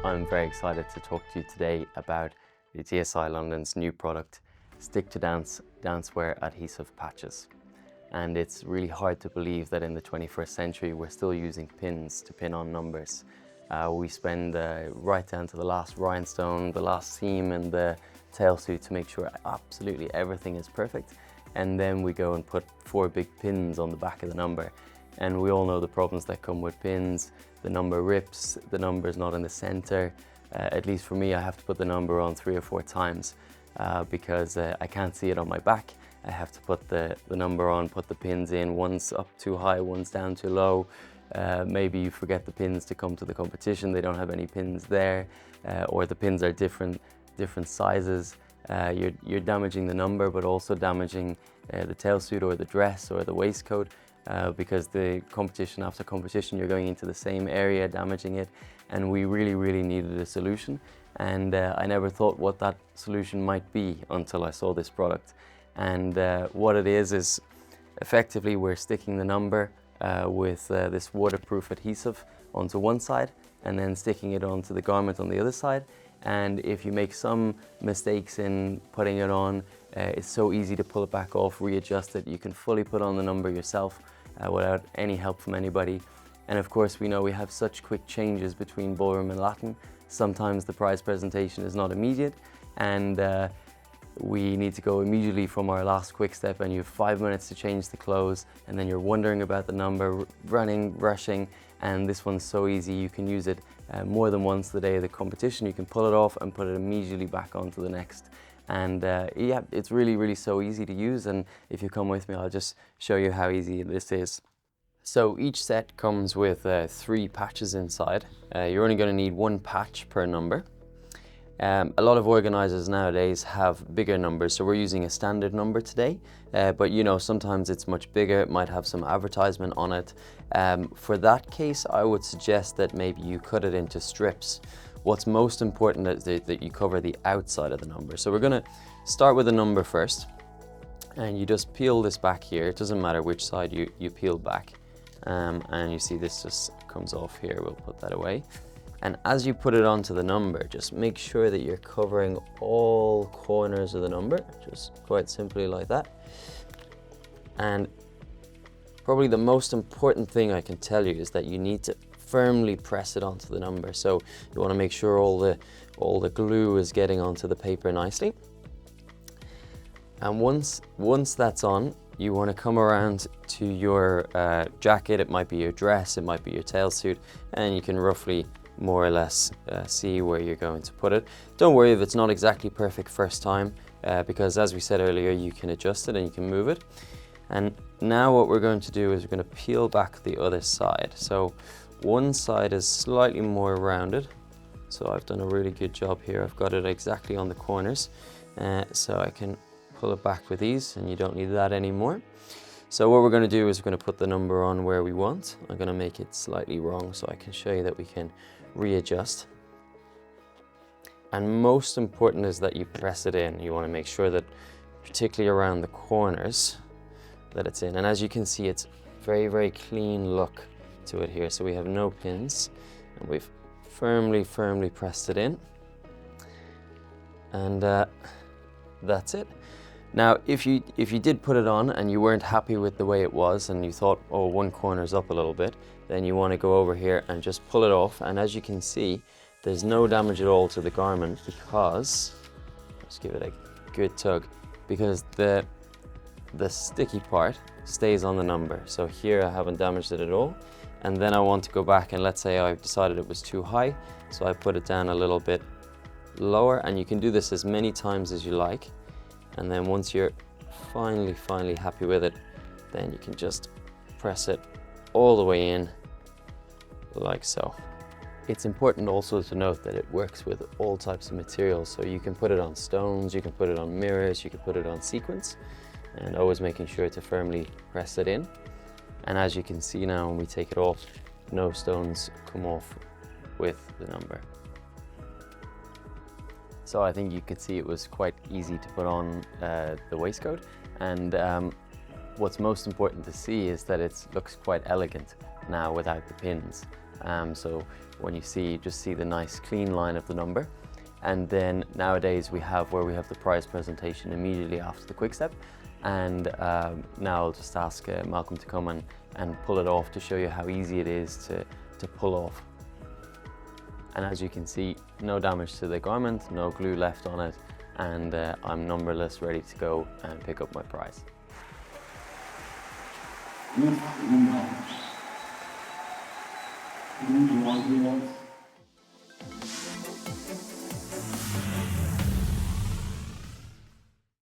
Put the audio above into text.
I'm very excited to talk to you today about the DSI London's new product, Stick to Dance Dancewear Adhesive Patches. And it's really hard to believe that in the 21st century we're still using pins to pin on numbers. We spend right down to the last rhinestone, the last seam and the tail suit to make sure absolutely everything is perfect. And then we go and put 4 big pins on the back of the number. And we all know the problems that come with pins. The number rips, the number is not in the center. At least for me, I have to put the number on 3 or 4 times because I can't see it on my back. I have to put the number on, put the pins in. One's up too high, one's down too low. Maybe you forget the pins to come to the competition. They don't have any pins there, or the pins are different sizes. You're damaging the number, but also damaging the tail suit or the dress or the waistcoat. Because the competition after competition, you're going into the same area, damaging it, and we really needed a solution. And I never thought what that solution might be until I saw this product. And what it is effectively we're sticking the number with this waterproof adhesive onto one side and then sticking it onto the garment on the other side. And if you make some mistakes in putting it on, it's so easy to pull it back off, readjust it. You can fully put on the number yourself without any help from anybody. And of course, we know we have such quick changes between ballroom and Latin. Sometimes the prize presentation is not immediate, and we need to go immediately from our last quick step, and you have 5 minutes to change the clothes, and then you're wondering about the number, running, rushing, and this one's so easy. You can use it more than once the day of the competition. You can pull it off and put it immediately back onto the next. And yeah, it's really so easy to use, and if you come with me, I'll just show you how easy this is. So each set comes with 3 patches inside. You're only going to need 1 patch per number. A lot of organizers nowadays have bigger numbers, so we're using a standard number today, but you know, sometimes it's much bigger, it might have some advertisement on it. For that case, I would suggest that maybe you cut it into strips. What's most important is that you cover the outside of the number. So we're going to start with a number first, and you just peel this back here. It doesn't matter which side you peel back. And you see this just comes off here. We'll put that away. And as you put it onto the number, just make sure that you're covering all corners of the number, just quite simply like that. And probably the most important thing I can tell you is that you need to firmly press it onto the number. So you want to make sure all the glue is getting onto the paper nicely. And once that's on, you want to come around to your jacket. It might be your dress, it might be your tail suit, and you can roughly more or less see where you're going to put it. Don't worry if it's not exactly perfect first time, because as we said earlier, you can adjust it and you can move it. And now what we're going to do is we're going to peel back the other side. So one side is slightly more rounded, so I've done a really good job here. I've got it exactly on the corners, so I can pull it back with ease, and you don't need that anymore. So what we're going to do is we're going to put the number on where we want. I'm going to make it slightly wrong so I can show you that we can readjust. And most important is that you press it in. You want to make sure that, particularly around the corners, that it's in. And as you can see, it's very clean look to it here. So we have no pins, and we've firmly pressed it in. And that's it. Now, if you did put it on and you weren't happy with the way it was and you thought, oh, one corner's up a little bit, then you want to go over here and just pull it off. And as you can see, there's no damage at all to the garment because, let's give it a good tug, because the sticky part stays on the number. So here I haven't damaged it at all. And then I want to go back, and let's say I decided it was too high, so I put it down a little bit lower, and you can do this as many times as you like. And then once you're finally happy with it, then you can just press it all the way in, like so. It's important also to note that it works with all types of materials. So you can put it on stones, you can put it on mirrors, you can put it on sequins, and always making sure to firmly press it in. And as you can see now, when we take it off, no stones come off with the number. So I think you could see it was quite easy to put on the waistcoat, and what's most important to see is that it looks quite elegant now without the pins. So when you see, just see the nice clean line of the number. And then nowadays we have the prize presentation immediately after the quick step. And now I'll just ask Malcolm to come and pull it off to show you how easy it is to pull off. And as you can see, no damage to the garment, no glue left on it, and I'm numberless, ready to go and pick up my prize. Yes,